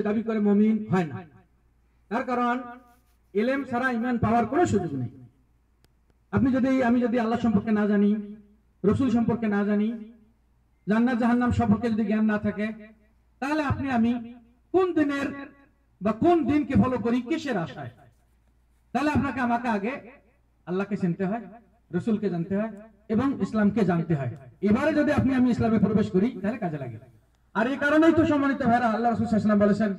দাবি করে মুমিন হয় না। তার কারণ ইলম ছাড়া ঈমান পাওয়ার কোনো সুযোগ নেই। আমি যদি আল্লাহ সম্পর্কে না জানি, রাসূল সম্পর্কে না জানি, জান্নাত জাহান্নাম সম্পর্কে যদি জ্ঞান না থাকে, তাহলে আমি কোন দিনের বা কোন দিনকে ফলো করি কিসের আশায়? তাহলে আমাকে আগে আল্লাহকে চিনতে হয়, রাসূলকে জানতে হয় এবং ইসলামকে জানতে হয়। এবারে যদি আমি ইসলামে প্রবেশ করি তাহলে কাজে লাগে। আর এই কারণেই তো সম্মানিত ভাইরা, আল্লাহ রাসূল সাল্লাল্লাহু আলাইহি ওয়াসাল্লাম বলেছেন,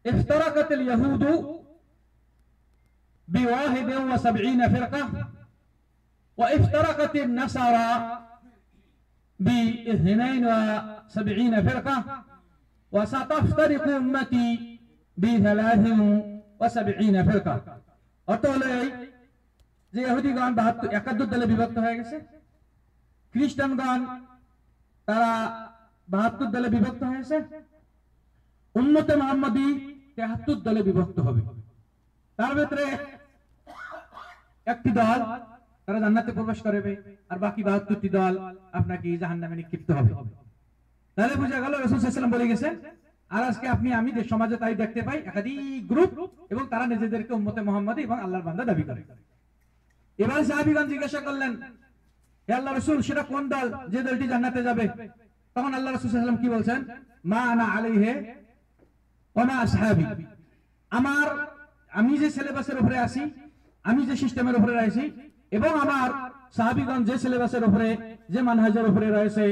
ইফতারাকাতিল ইয়াহুদু বিওয়াহিদিন ওয়া সাবঈনা ফিরকা ওয়া ইফতারাকাতিন নাসারা বিইথনাইন ওয়া সাবঈনা ফিরকা ওয়া সাতাফতারিকু উম্মতি বিথালাথিন ওয়া সাবঈনা ফিরকা। অর্থ হলো এই যে ইহুদিগণ 71 দলে বিভক্ত হয়ে গেছে, খ্রিস্টানগণ তারা 72 দলে বিভক্ত হয়েছে, উম্মতে মুহাম্মাদি 73 দলে বিভক্ত হবে। তার ভিতরে একটি দল তারা জান্নাতে প্রবেশ করবে আর বাকি 72টি দল আপনাকে জাহান্নামে নিক্ষিপ্ত হবে। তাহলে বোঝা গেল রাসূল সাল্লাল্লাহু আলাইহি ওয়াসাল্লাম বলে গেছেন। আর আজকে আমি যে সমাজে তাই দেখতে পাই, একাধিক গ্রুপ এবং তারা নিজেদেরকে উম্মতে মুহাম্মাদি এবং আল্লাহর বান্দা দাবি করে। এবার সাহাবীগণ জিজ্ঞাসা করলেন, হে আল্লাহর রাসূল, সেটা কোন দল যে দলটি জান্নাতে যাবে? তখন আল্লাহ রাসূল সাল্লাল্লাহু আলাইহি ওয়াসাল্লাম কি বলছেন? মা আনা আলাইহি ওয়া মা আসহাবি। আমি যে সিলেবাসের উপরে আছি, আমি যে সিস্টেমের উপরে রয়েছি এবং আমার সাহাবীগণ যে সিলেবাসের উপরে, যে মানহাজের উপরে রয়েছে,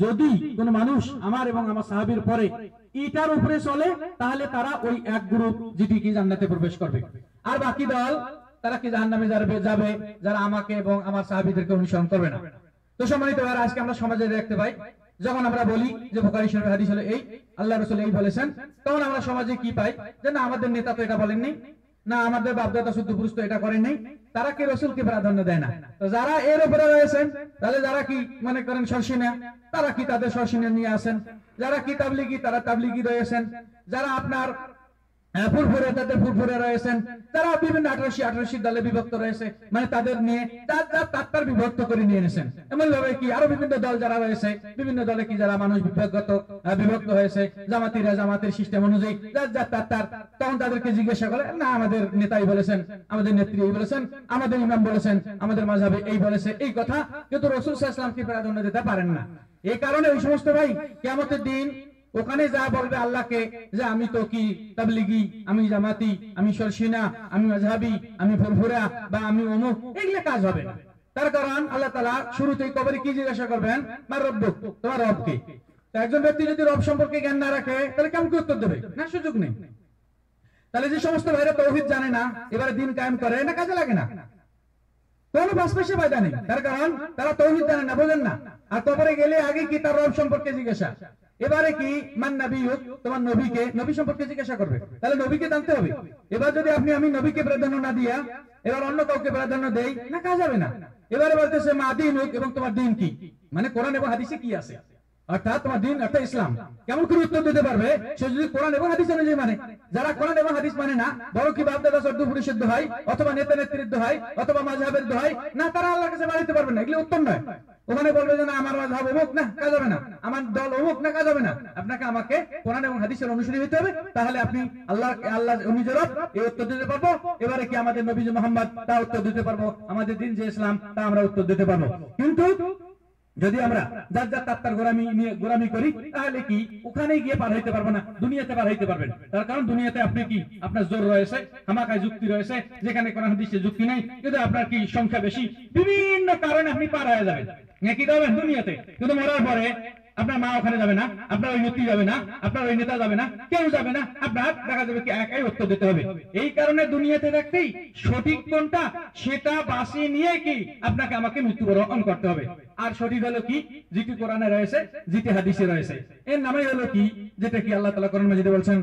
যদি কোন মানুষ আমার এবং আমার সাহাবীর পরে এটার উপরে চলে তাহলে তারা ওই এক গ্রুপ যেটি কি জান্নাতে প্রবেশ করবে। আর বাকি দল তারা কি জাহান্নামে যাবে যারা আমাকে এবং আমার সাহাবীদেরকে অনুসরণ করবে না। তো সম্মানিত ভাইরা, আজকে আমরা সমাজে দেখতে পাই, যখন আমরা বলি যে বুখারী শরীফের হাদিস হলো এই, আল্লাহ রাসূল এই বলেছেন, তখন আমরা সমাজে কি পাই যে না, আমাদের নেতা তো এটা বলেননি, না আমাদের বাপদাদা শুদ্ধ পুরুষ তো এটা করেন নাই, তারা কি রাসূলকে প্রাধান্য দেয় না। তো যারা এর উপরে রয়েছেন, তাহলে যারা কি মনে করেন সরসিনা, তারা কি তাদের সরসিনা নিয়ে আসেন, যারা কি তাবলিগি তারা তাবলিগি রয়েছেন, যারা আপনার ফুরফুরে তাদের ফুরফুরে রয়েছেন, তারা বিভিন্ন 88 দলে বিভক্ত রয়েছে, মানে তাদের নিয়ে তার বিভক্ত করে নিয়ে এনেছেন। এমন ভাবে কি আরো বিভিন্ন দল যারা রয়েছে, বিভিন্ন দলে কি যারা মানুষ বিভক্ত হয়েছে, জামাতিরা জামাতের সিস্টেম অনুযায়ী তার, তখন তাদেরকে জিজ্ঞাসা করে, না আমাদের নেতাই বলেছেন, আমাদের নেত্রী এই বলেছেন, আমাদের ইমাম বলেছেন, আমাদের মাযহাবে এই বলেছে, এই কথা কিন্তু রাসূল সাল্লাল্লাহু আলাইহি ওয়াসাল্লামকে প্রাধান্য দিতে পারেন না। এই কারণে ওই সমস্ত ভাই কিয়ামতের দিন ওখানে যা বলবে আল্লাহকে যে আমি তো কি তাবলিগি, আমি জামাতি, আমি শরসিনা, আমি মাযহাবি, আমি ফুরফুরা বা আমি অমুক, এগুলো কাজ হবে না। তার কারণ আল্লাহ তাআলা শুরুতেই কবরে কি জিজ্ঞাসা করবেন? মা রব্বুক, তোমার রব কে? তো একজন ব্যক্তি যদি রব সম্পর্কে জ্ঞান না রাখে তাহলে কেমন কি উত্তর দেবে? না, সুযোগ নেই। তাহলে যে সমস্ত ভাইরা তাওহীদ জানে না, এবারে দিন কায়েম করে না, কাজে লাগে না, কোনো বাসপাশে ফায়দা নেই। তার কারণ তারা তাওহীদ জানে না, বোঝেন না। আর কবরে গেলে আগে কি তার রব সম্পর্কে জিজ্ঞাসা, এবারে কি মান নবিয়ুক, তোমার নবীকে, নবী সম্পর্কে জিজ্ঞাসা করবে, তাহলে নবীকে জানতে হবে। এবার যদি আমি নবীকে প্রাধান্য না দিয়া এবার অন্য কাউকে প্রাধান্য দেই, না, কাজ হবে না। এবারে বলতেছে মা দীনুক, এবং তোমার দিন কি, মানে কোরআন এবং হাদিসে কি আছে, অর্থাৎ তোমার দিন অর্থাৎ ইসলাম। কেমন করে উত্তর দিতে পারবে সে যদি কোরআন এবং হাদিস অনুযায়ী মানে? যারা কোরআন এবং হাদিস মানে না, বড় কি বাপদাদা সদ্য পুরুষের দোহাই অথবা নেতা নেত্রীর দোহাই অথবা মাযহাবের দোহাই, না, তারা আল্লাহর কাছে বাড়াইতে পারবে না। এগুলো উত্তর নয়। ওখানে বলবে যে না আমার মাযহাব অমুক, না, কাজ হবে না, আমার দল অমুক, না, কাজ হবে না। আমাকে কোরআন এবং হাদিসের অনুসারী হতে হবে, তাহলে আপনি আল্লাহ অনুযায়ী এই উত্তর দিতে পারবো। এবারে কি আমাদের নবী যে মুহাম্মদ, তা উত্তর দিতে পারবো, আমাদের দিন যে ইসলাম, তা আমরা উত্তর দিতে পারবো। কিন্তু যদি আমরা যার তার গোলামি করি, তাহলে কি ওখানে গিয়ে পার হইতে পারবো না, দুনিয়াতে পার হইতে পারবেন। তার কারণ দুনিয়াতে আপনি কি আপনার জোর রয়েছে, হামাকায় যুক্তি রয়েছে, যেখানে কোরআন হাদিসে যুক্তি নাই, কিন্তু আপনার কি সংখ্যা বেশি, বিভিন্ন কারণে আপনি পার হয়ে যাবেন। কি করবেন দুনিয়াতে? কিন্তু মরার পরে আপনার মা ওখানে যাবে না, আপনার ওই নেত্রী যাবে না, আপনার ওই নেতা যাবে না, কেউ যাবে না, আপনার দেখা যাবে কি একাই উত্তর দিতে হবে। এই কারণে দুনিয়াতে থাকতেই সঠিক কোনটা সেটা বাঁচিয়ে নিয়ে কি আপনাকে আমাকে মৃত্যুবরণ করতে হবে। আর সঠিক হলো কি, যেটি কোরআনে রয়েছে, যেটি হাদিসে রয়েছে, এর নামই হলো কি, যেটা কি আল্লাহ তাআলা কোরআন মাজিদে বলছেন,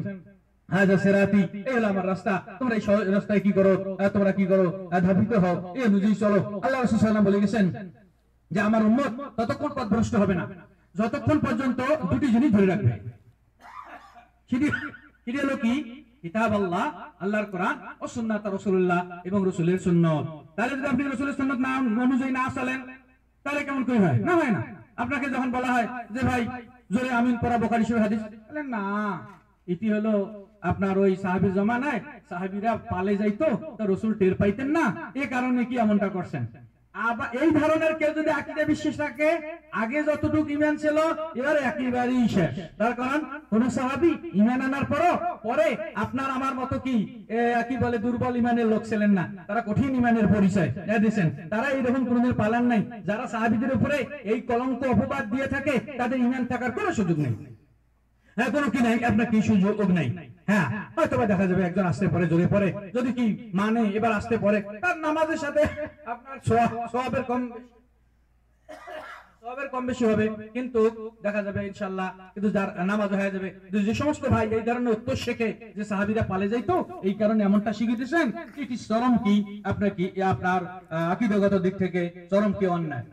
হাযা সিরাতি, এই হলো আমার রাস্তা, তোমরা এই রাস্তায় কি করো, তোমরা কি করো, ধাবিত হও, এই অনুযায়ী চলো। আল্লাহ রাসূল সাল্লাল্লাহু আলাইহি ওয়াসাল্লাম বলে গেছেন যে আমার উম্মত ততক্ষণ পথভ্রষ্ট হবে না যতক্ষণ পর্যন্ত দুটি জিনিস ধরে রাখবে। সেটি হলো কি, কিতাব আল্লাহ, আল্লাহর কোরআন, ও সুন্নাত রাসূলুল্লাহ, এবং রাসূলের সুন্নাত। তাহলে যদি আপনি রাসূলের সুন্নাত না অনুযায়ী না চলেন, তাহলে কেমন করে হয়? না, হয় না। আপনাকে যখন বলা হয় যে ভাই জোরে আমিন পড়া বুখারী শরীফ হাদিস? বলেন না, এটি হলো আপনার ওই সাহাবীর জমানায় সাহাবীরা পালে যাইতো, তো রাসূল টের পাইতেন না, এই কারণে কি এমনটা করছেন। আবার এই ধরনের কেউ যদি আকীদা বিশ্বাস রাখে, আগে যতটুকু ঈমান ছিল এবার একেবারেই শেষ। তার কারণ কোন সাহাবী ঈমান আনার পরে আপনার আমার মতো কি বলে দুর্বল ঈমানের লোক ছিলেন না, তারা কঠিন ঈমানের পরিচয় দিয়েছেন। তারা এইরকম কোনদিন পালান নাই। যারা সাহাবীদের উপরে এই কলঙ্ক অপবাদ দিয়ে থাকে, তাদের ঈমান থাকার কোনো সুযোগ নেই। হ্যাঁ, কোনো কি নাই, আপনার কি সুযোগ নাই। হ্যাঁ, হয়তো দেখা যাবে একজন আসতে পরে জোরে পড়ে, যদি কি মানে এবার আসতে পরে তার নামাজের সাথে আপনার সওয়াবের কম বেশি হবে, কিন্তু দেখা যাবে ইনশাআল্লাহ কিন্তু যার নামাজ হয়ে যাবে। যে সমস্ত ভাই এই ধরনের উত্তর শেখে যে সাহাবীরা পালে যাইতো, এই কারণে এমনটা শিখিয়েছেন, এটি চরম কি আপনার আকীদাগত দিক থেকে চরম কি অন্যায়।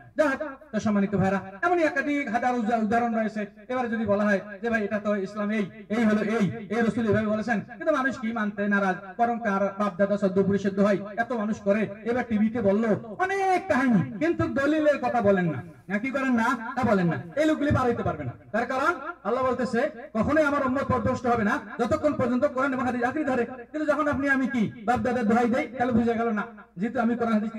সম্মানিত ভাইরা, এমনই একাধিক হাজার উদাহরণ রয়েছে। এবারে যদি বলা হয় যে ভাই এটা তো ইসলাম এই হলো এই রাসূল এইভাবে বলেছেন, কিন্তু মানুষ কি মানতে নারাজ, বরং কার বাপ দাদা সদ্য পরিশুদ্ধ হয়, এত মানুষ করে। এবার টিভিতে বললো অনেক কাহিনী, কিন্তু দলিলের কথা বলেন না, কি করেন না, তা বলেন না। এই লোকগুলি পার হইতে পারবে না। তার কারণ আল্লাহ বলতেছে কখনোই আমার উম্মত পথভ্রষ্ট হবে না যতক্ষণ পর্যন্ত কোরআন এবং হাদিস আঁকড়ে ধরে। কিন্তু যখন আমি কি বাপ দাদার দোহাই দেই, তাহলে বুঝে গেল না, যেহেতু আমি কোরআন হাদিস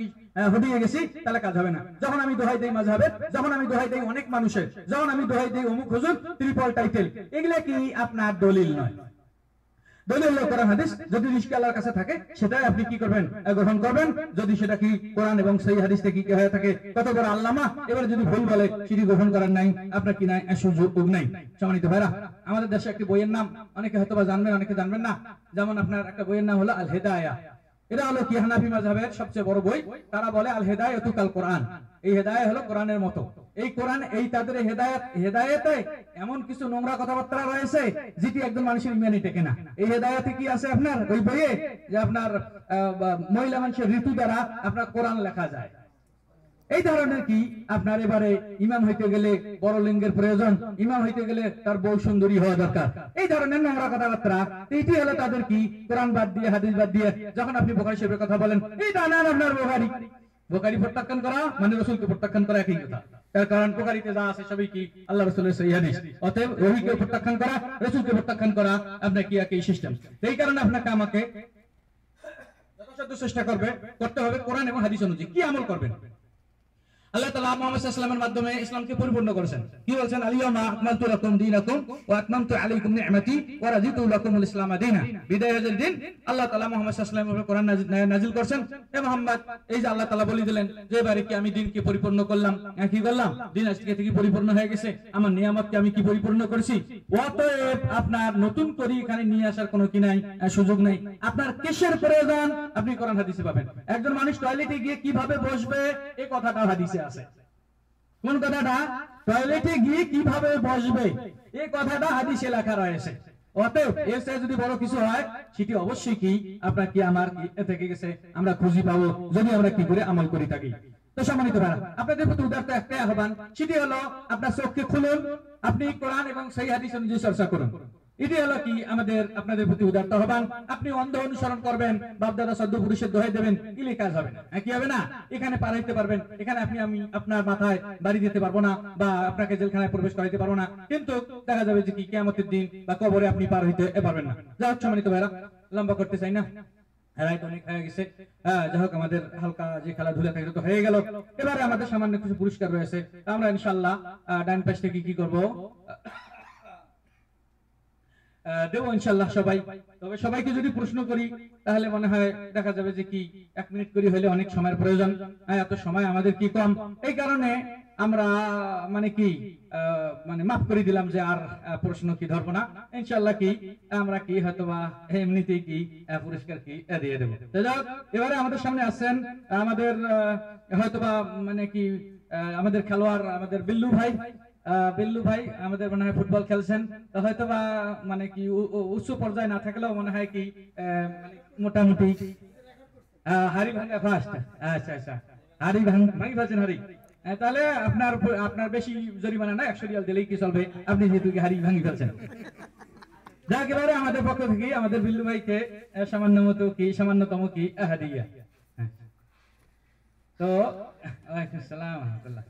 হটিয়ে গেছি, তাহলে কাজ হবে না। যখন আমি দোহাই দেই মাযহাবের, যখন আমি দোহাই দেই অনেক মানুষের, যখন আমি দোহাই দেই অমুক হুজুর ট্রিপল টাইটেল, এগুলা কি আপনার দলিল নয়। দলিল হলো কোরআন হাদিস। যদি রিশকে আল্লাহর কাছে থাকে, সেটাই আপনি কি করবেন, গ্রহণ করবেন। যদি সেটা কি কোরআন এবং সেই হাদিস থেকে কি হয়ে থাকে, কত বড় আল্লামা, এবার যদি ভুল বলে সেটি গ্রহণ করার নাই, আপনার কি নাই, সুযোগ নাই। সম্মানিত ভাইরা, আমাদের দেশে একটি বইয়ের নাম অনেকে হয়তো বা জানবেন, অনেকে জানবেন না। যেমন আপনার একটা বইয়ের নাম হলো আল হেদায়া। এটা হলো কি হানাফি মাযহাবের সবচেয়ে বড় বই। তারা বলে আল হেদায়াতু কাল কোরআন, এই হেদায়া হলো কোরআনের মতো। এই কোরআন, এই তাদের হেদায়েতে এমন কিছু নোংরা কথাবার্তা রয়েছে যেটি একজন মানুষের ঈমানই টেকে না। এই হেদায়েতে কি আছে আপনার ওই বইয়ে, যে আপনার মহিলা মানুষের ঋতু দ্বারা আপনার কোরআন লেখা যায়। এই ধরনের কি আপনার এবারে ইমাম হইতে গেলে বড় লিঙ্গের প্রয়োজন, ইমাম হইতে গেলে তার বউ সুন্দরী হওয়া দরকার, এই ধরনের নোংরা কথাবার্তা। এইটি হলো তাদের কি কোরআন বাদ দিয়ে হাদিস বাদ দিয়ে যখন আপনি বুখারী শরীফের কথা বলেন, এই দানান আপনার বুখারী প্রত্যাখ্যান করা মানে রাসূলকে প্রত্যাখ্যান করা একই কথা। তার কারণ বুখারীতে যা আছে সবই কি আল্লাহ রাসূলের সহিহ হাদিস। অতএব ওহীকে প্রত্যাখ্যান করা, রাসূলকে প্রত্যাখ্যান করা আপনার কি একই সিস্টেম। এই কারণে আপনাকে আমাকে যথাসাধ্য চেষ্টা করতে হবে কোরআন এবং হাদিস অনুযায়ী কি আমল করবেন। আল্লাহ তাআলা মুহাম্মদ সাল্লাল্লাহু আলাইহি ওয়াসাল্লামের মাধ্যমে ইসলামকে পরিপূর্ণ করেছেন। কি বলছেন, আল-ইয়াওমা আকমালতু লাকুম দীনাকুম ওয়া আতমামতু আলাইকুম নি'মাতি ওয়া রাদিতু লাকুমুল ইসলাম দীনা। বিদায়ের দিন আল্লাহ তাআলা মুহাম্মদ সাল্লাল্লাহু আলাইহি ওয়াসাল্লামের উপর কোরআন নাযিল করেছেন। হে মুহাম্মদ, এই যে আল্লাহ তাআলা বলে দিলেন যে এবারে কি আমি দ্বীনকে পরিপূর্ণ করলাম, কি করলাম, দ্বীন আজকে থেকে পরিপূর্ণ হয়ে গেছে, আমার নিয়ামতকে আমি কি পরিপূর্ণ করেছি। অতএব আপনার নতুন করে এখানে নিয়ে আসার কোনো কি নাই, সুযোগ নাই। আপনার কিসের প্রয়োজন, আপনি কোরআন হাদিসে পাবেন। একজন মানুষ টয়লেটে গিয়ে কিভাবে বসবে, এই কথাটা হাদিসে আছে। কোন কথাটা, টয়লেটে গিয়ে কিভাবে বসবে, এই কথাটা হাদিসে লেখা রয়েছে। অতএব এর চেয়ে যদি বড় কিছু হয়, সেটি অবশ্যই কি আপনার কি আমার কি থেকে গেছে, আমরা খুঁজি পাবো যদি আমরা কি করে আমল করি থাকি। তো সম্মানিত ভাইরা, আপনাদের প্রতি উদারতা একটাই আহ্বান, সেটি হলো আপনার চোখকে খুলুন, আপনি কোরআন এবং সেই হাদিস অনুযায়ী চর্চা করুন। এটি হলো কি আপনাদের প্রতি উদারতা আহ্বান। আপনি অন্ধ অনুসরণ করবেন, বাপ দাদা সদ্য পুরুষের দোহাই দেবেন, ইলি কাজ হবে না, কি হবে না। এখানে পার হইতে পারবেন, এখানে আমি আপনার মাথায় বাড়ি দিতে পারবো না, বা আপনাকে জেলখানায় প্রবেশ করাইতে পারবো না, কিন্তু দেখা যাবে যে কি কিয়ামতের দিন বা কবরে আপনি পার হইতে পারবেন না। যাই হোক সম্মানিত ভাইরা, লম্বা করতে চাই না, রাইট অনেক হয়ে গেছে। যাই হোক, আমাদের হালকা যে খেলাধুলা থাকে তো হয়ে গেল। এবারে আমাদের সামান্য কিছু পুরস্কার রয়েছে, আমরা ইনশাআল্লাহ ডান পাশ থেকে কি করবো দেব ইনশাআল্লাহ সবাই। তবে সবাইকে যদি প্রশ্ন করি তাহলে মনে হয় দেখা যাবে যে কি 1 মিনিট করে হলে অনেক সময়ের প্রয়োজন, এত সময় আমাদের কি কম। এই কারণে আমরা মানে কি মাফ করে দিলাম যে আর প্রশ্ন কি ধরবো না। ইনশাআল্লাহ কি আমরা কি হয়তোবা এমনিতেই কি পুরস্কার কি দিয়ে দেবো। এবারে আমাদের সামনে আছেন আমাদের হয়তোবা মানে কি আমাদের খেলোয়াড়, আমাদের বিল্লু ভাই আমাদের মনে হয় ফুটবল খেলছেন, হয়তো বা মানে কি উচ্চ পর্যায়ে না থাকলেও মনে হয় কি মোটামুটি হাড়ি ভাঙা ফার্স্ট। আচ্ছা, হাড়ি ভাঙি ফেলছেন হাড়ি। তাহলে আপনার বেশি জরিমানা না, 100 রিয়াল দিলেই কি চলবে, আপনি যেহেতু হাড়ি ভাঙি ফেলছেন। যাক, এবারে আমাদের পক্ষ থেকে আমাদের বিল্লু ভাইকে সামান্যতম কি হাদিয়া। তো ওয়ালাইকুম আসসালাম ওয়া রাহমাতুল্লাহ।